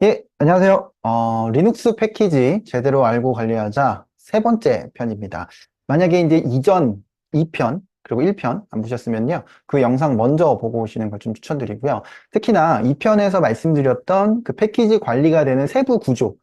예, 안녕하세요. 리눅스 패키지 제대로 알고 관리하자 세 번째 편입니다. 만약에 이제 이전 2편, 그리고 1편 안 보셨으면요. 그 영상 먼저 보고 오시는 걸 좀 추천드리고요. 특히나 2편에서 말씀드렸던 그 패키지 관리가 되는 세부 구조,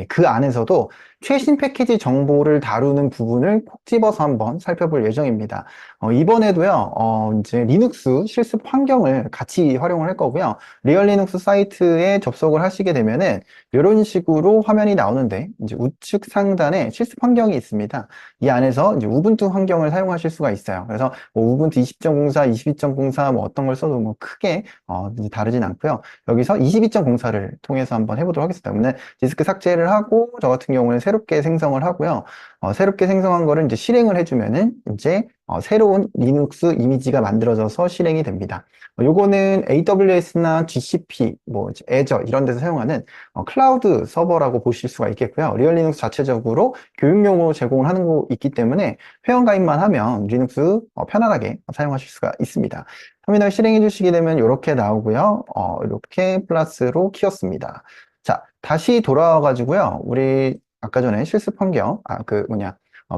그 안에서도 최신 패키지 정보를 다루는 부분을 콕 집어서 한번 살펴볼 예정입니다. 이번에도요, 이제 리눅스 실습 환경을 같이 활용을 할 거고요. 리얼 리눅스 사이트에 접속을 하시게 되면은 이런 식으로 화면이 나오는데 이제 우측 상단에 실습 환경이 있습니다. 이 안에서 이제 우분투 환경을 사용하실 수가 있어요. 그래서 뭐 우분투 20.04, 22.04 뭐 어떤 걸 써도 뭐 크게 이제 다르진 않고요. 여기서 22.04를 통해서 한번 해보도록 하겠습니다. 그러면 디스크 삭제를 하고 저 같은 경우는 새롭게 생성을 하고요. 새롭게 생성한 거를 이제 실행을 해주면은 이제 새로운 리눅스 이미지가 만들어져서 실행이 됩니다. 요거는 AWS나 GCP, 뭐 애저 이런 데서 사용하는 클라우드 서버라고 보실 수가 있겠고요. 리얼 리눅스 자체적으로 교육용으로 제공을 하는 거 있기 때문에 회원 가입만 하면 리눅스 편안하게 사용하실 수가 있습니다. 터미널 실행해 주시게 되면 이렇게 나오고요. 이렇게 플러스로 키웠습니다. 자, 다시 돌아와 가지고요. 우리 아까 전에 실습 환경,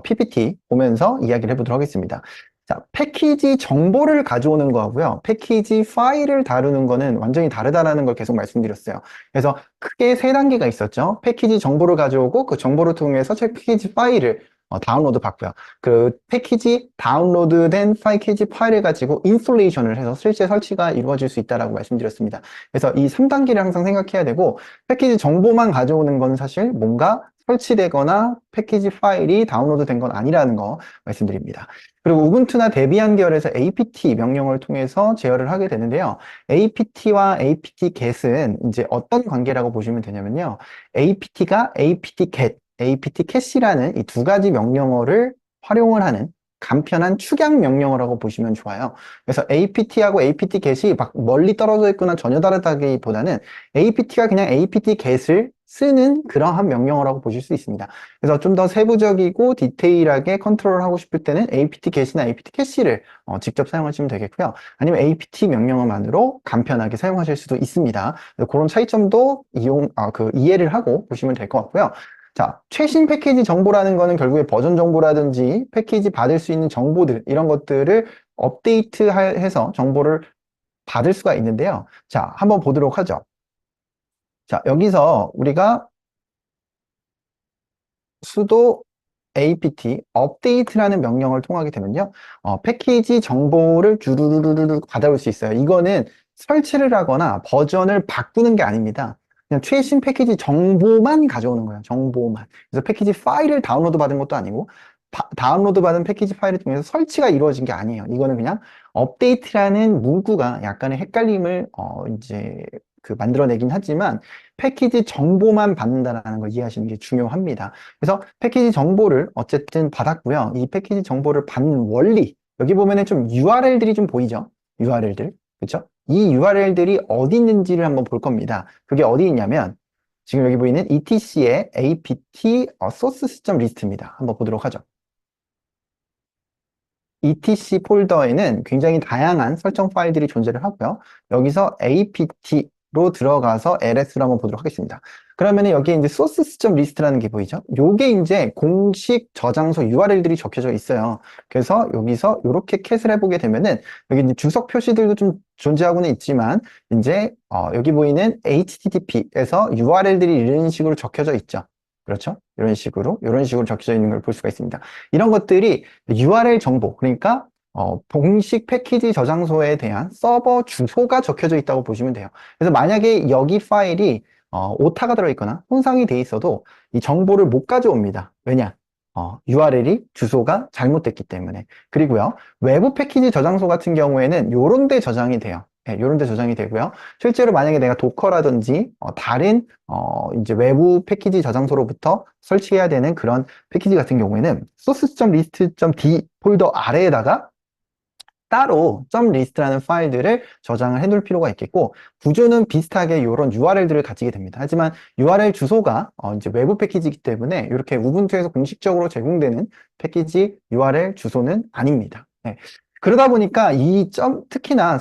PPT 보면서 이야기를 해보도록 하겠습니다. 자, 패키지 정보를 가져오는 거하고요. 패키지 파일을 다루는 거는 완전히 다르다라는 걸 계속 말씀드렸어요. 그래서 크게 세 단계가 있었죠. 패키지 정보를 가져오고 그 정보를 통해서 패키지 파일을 다운로드 받고요. 그 패키지 다운로드된 패키지 파일을 가지고 인스톨레이션을 해서 실제 설치가 이루어질 수 있다라고 말씀드렸습니다. 그래서 이 3단계를 항상 생각해야 되고 패키지 정보만 가져오는 건 사실 뭔가 설치되거나 패키지 파일이 다운로드 된 건 아니라는 거 말씀드립니다. 그리고 우분투나 데비안 계열에서 apt 명령을 통해서 제어를 하게 되는데요. apt와 apt-get은 이제 어떤 관계라고 보시면 되냐면요. apt가 apt-get, apt-cat이라는 이 두 가지 명령어를 활용을 하는 간편한 축약 명령어라고 보시면 좋아요. 그래서 apt하고 apt-get이 막 멀리 떨어져 있거나 전혀 다르다기보다는 apt가 그냥 apt-get을 쓰는 그러한 명령어라고 보실 수 있습니다. 그래서 좀 더 세부적이고 디테일하게 컨트롤하고 싶을 때는 apt-get이나 apt-cat을 직접 사용하시면 되겠고요. 아니면 apt 명령어만으로 간편하게 사용하실 수도 있습니다. 그런 차이점도 이해를 하고 보시면 될 것 같고요. 자, 최신 패키지 정보라는 거는 결국에 버전 정보라든지 패키지 받을 수 있는 정보들, 이런 것들을 업데이트해서 정보를 받을 수가 있는데요. 자, 한번 보도록 하죠. 자, 여기서 우리가 sudo apt 업데이트라는 명령을 통하게 되면요. 패키지 정보를 주르르르르 받아올 수 있어요. 이거는 설치를 하거나 버전을 바꾸는 게 아닙니다. 그냥 최신 패키지 정보만 가져오는 거예요. 정보만. 그래서 패키지 파일을 다운로드 받은 것도 아니고 다운로드 받은 패키지 파일을 통해서 설치가 이루어진 게 아니에요. 이거는 그냥 업데이트라는 문구가 약간의 헷갈림을 이제 만들어내긴 하지만 패키지 정보만 받는다라는 걸 이해하시는 게 중요합니다. 그래서 패키지 정보를 어쨌든 받았고요. 이 패키지 정보를 받는 원리, 여기 보면은 좀 URL들이 좀 보이죠? URL들. 그렇죠? 이 URL들이 어디 있는지를 한번 볼 겁니다. 그게 어디 있냐면 지금 여기 보이는 etc의 apt source system list입니다. 한번 보도록 하죠. etc 폴더에는 굉장히 다양한 설정 파일들이 존재를 하고요. 여기서 apt로 들어가서 ls로 한번 보도록 하겠습니다. 그러면 여기에 이제 소스 시점 리스트라는 게 보이죠? 요게 이제 공식 저장소 URL들이 적혀져 있어요. 그래서 여기서 이렇게 캣을 해보게 되면은 여기 이제 주석 표시들도 좀 존재하고는 있지만 이제 여기 보이는 HTTP에서 URL들이 이런 식으로 적혀져 있죠. 그렇죠? 이런 식으로 적혀져 있는 걸 볼 수가 있습니다. 이런 것들이 URL 정보, 그러니까 공식 패키지 저장소에 대한 서버 주소가 적혀져 있다고 보시면 돼요. 그래서 만약에 여기 파일이 오타가 들어있거나 손상이 돼 있어도 이 정보를 못 가져옵니다. 왜냐? URL이 주소가 잘못됐기 때문에. 그리고요, 외부 패키지 저장소 같은 경우에는 요런 데 저장이 돼요. 네, 요런 데 저장이 되고요. 실제로 만약에 내가 도커라든지 다른 이제 외부 패키지 저장소로부터 설치해야 되는 그런 패키지 같은 경우에는 source.list.d 폴더 아래에다가 따로 .list라는 파일들을 저장을 해둘 필요가 있겠고 구조는 비슷하게 이런 URL들을 가지게 됩니다. 하지만 URL 주소가 이제 외부 패키지이기 때문에 이렇게 우분투에서 공식적으로 제공되는 패키지 URL 주소는 아닙니다. 네. 그러다 보니까 이 점, 특히나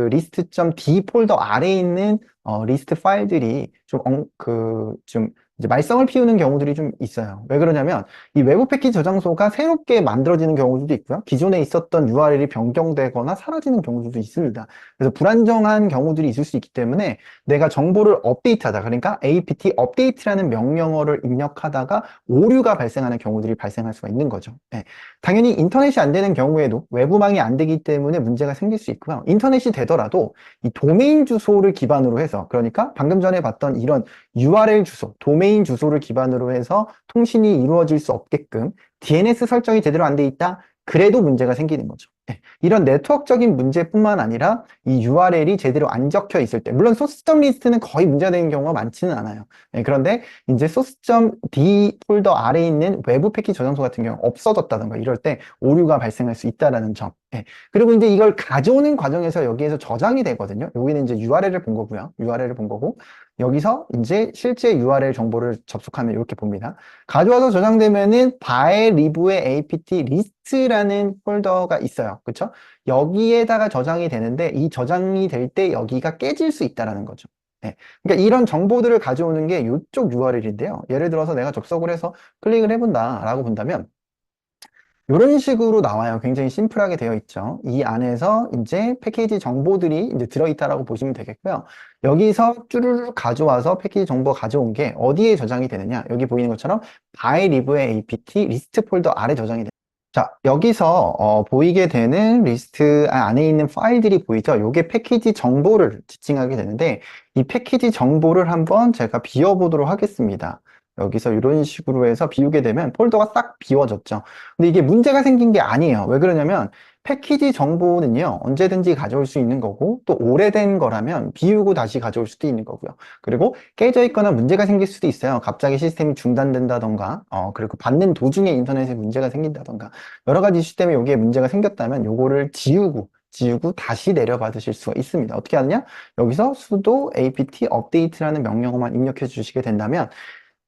리스트.d 폴더 아래에 있는 리스트 파일들이 좀 이제 말썽을 피우는 경우들이 좀 있어요. 왜 그러냐면 이 외부 패키지 저장소가 새롭게 만들어지는 경우들도 있고요. 기존에 있었던 URL이 변경되거나 사라지는 경우들도 있습니다. 그래서 불안정한 경우들이 있을 수 있기 때문에 내가 정보를 업데이트하다, 그러니까 apt 업데이트라는 명령어를 입력하다가 오류가 발생하는 경우들이 발생할 수가 있는 거죠. 예. 당연히 인터넷이 안 되는 경우에도 외부망이 안 되기 때문에 문제가 생길 수 있고요. 인터넷이 되더라도 이 도메인 주소를 기반으로 해서, 그러니까 방금 전에 봤던 이런 URL 주소, 도메인 주소를 기반으로 해서 통신이 이루어질 수 없게끔 DNS 설정이 제대로 안 돼 있다? 그래도 문제가 생기는 거죠. 네. 이런 네트워크적인 문제뿐만 아니라 이 URL이 제대로 안 적혀 있을 때, 물론 소스점 리스트는 거의 문제가 되는 경우가 많지는 않아요. 네, 그런데 이제 source.d 폴더 아래에 있는 외부 패키지 저장소 같은 경우 없어졌다던가 이럴 때 오류가 발생할 수 있다라는 점. 예. 그리고 이제 이걸 가져오는 과정에서 여기에서 저장이 되거든요. 여기는 이제 URL을 본 거고요. URL을 본 거고, 여기서 이제 실제 URL 정보를 접속하면 이렇게 봅니다. 가져와서 저장되면은 바에 리브의 apt 리스트라는 폴더가 있어요. 그렇죠? 여기에다가 저장이 되는데 이 저장이 될 때 여기가 깨질 수 있다라는 거죠. 예. 그러니까 이런 정보들을 가져오는 게 이쪽 URL인데요. 예를 들어서 내가 접속을 해서 클릭을 해본다라고 본다면 이런 식으로 나와요. 굉장히 심플하게 되어 있죠. 이 안에서 이제 패키지 정보들이 이제 들어있다라고 보시면 되겠고요. 여기서 쭈루루 가져와서 패키지 정보 가져온 게 어디에 저장이 되느냐? 여기 보이는 것처럼 by lib의 apt 리스트 폴더 아래 저장이 됩니다. 자, 여기서 보이게 되는 리스트 안에 있는 파일들이 보이죠? 이게 패키지 정보를 지칭하게 되는데 이 패키지 정보를 한번 제가 비워보도록 하겠습니다. 여기서 이런 식으로 해서 비우게 되면 폴더가 싹 비워졌죠. 근데 이게 문제가 생긴 게 아니에요. 왜 그러냐면 패키지 정보는요, 언제든지 가져올 수 있는 거고, 또 오래된 거라면 비우고 다시 가져올 수도 있는 거고요. 그리고 깨져 있거나 문제가 생길 수도 있어요. 갑자기 시스템이 중단된다던가, 그리고 받는 도중에 인터넷에 문제가 생긴다던가, 여러 가지 이슈 때문에 여기에 문제가 생겼다면 요거를 지우고 다시 내려받으실 수가 있습니다. 어떻게 하느냐? 여기서 sudo apt update라는 명령어만 입력해 주시게 된다면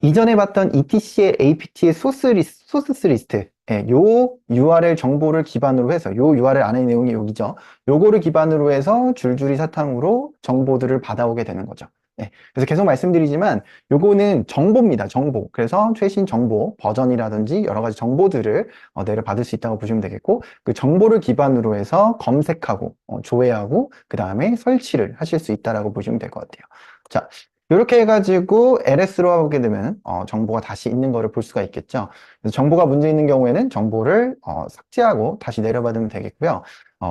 이전에 봤던 etc의 apt의 소스 리스트, 예, 요 URL 정보를 기반으로 해서 요 URL 안에 내용이 여기죠. 요거를 기반으로 해서 줄줄이 사탕으로 정보들을 받아오게 되는 거죠. 예, 그래서 계속 말씀드리지만 요거는 정보입니다. 정보. 그래서 최신 정보, 버전이라든지 여러 가지 정보들을 내려받을 수 있다고 보시면 되겠고, 그 정보를 기반으로 해서 검색하고 조회하고 그 다음에 설치를 하실 수 있다라고 보시면 될 것 같아요. 자, 이렇게 해가지고 LS로 하게 되면 정보가 다시 있는 거를 볼 수가 있겠죠. 그래서 정보가 문제 있는 경우에는 정보를 삭제하고 다시 내려받으면 되겠고요.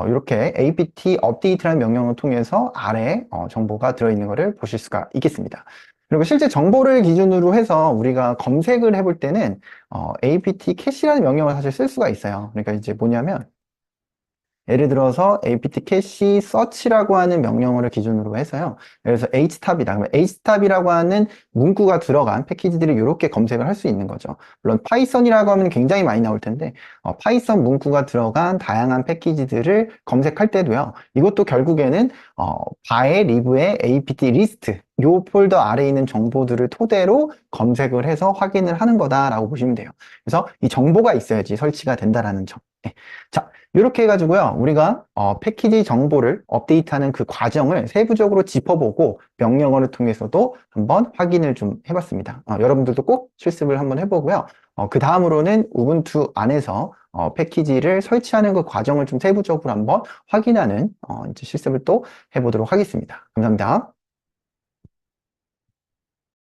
이렇게 apt update라는 명령을 통해서 아래 정보가 들어있는 거를 보실 수가 있겠습니다. 그리고 실제 정보를 기준으로 해서 우리가 검색을 해볼 때는 apt cache라는 명령을 사실 쓸 수가 있어요. 그러니까 이제 뭐냐면 예를 들어서 apt cache search라고 하는 명령어를 기준으로 해서요. 그래서 htop이다. 그러면 htop이라고 하는 문구가 들어간 패키지들을 이렇게 검색을 할 수 있는 거죠. 물론 파이썬이라고 하면 굉장히 많이 나올 텐데 파이썬 문구가 들어간 다양한 패키지들을 검색할 때도요. 이것도 결국에는 바의 리브의 apt 리스트 요 폴더 아래에 있는 정보들을 토대로 검색을 해서 확인을 하는 거다라고 보시면 돼요. 그래서 이 정보가 있어야지 설치가 된다라는 점. 네. 자, 이렇게 해가지고요, 우리가 패키지 정보를 업데이트하는 그 과정을 세부적으로 짚어보고 명령어를 통해서도 한번 확인을 좀 해봤습니다. 여러분들도 꼭 실습을 한번 해보고요. 그 다음으로는 우분투 안에서 패키지를 설치하는 그 과정을 좀 세부적으로 한번 확인하는 이제 실습을 또 해보도록 하겠습니다. 감사합니다.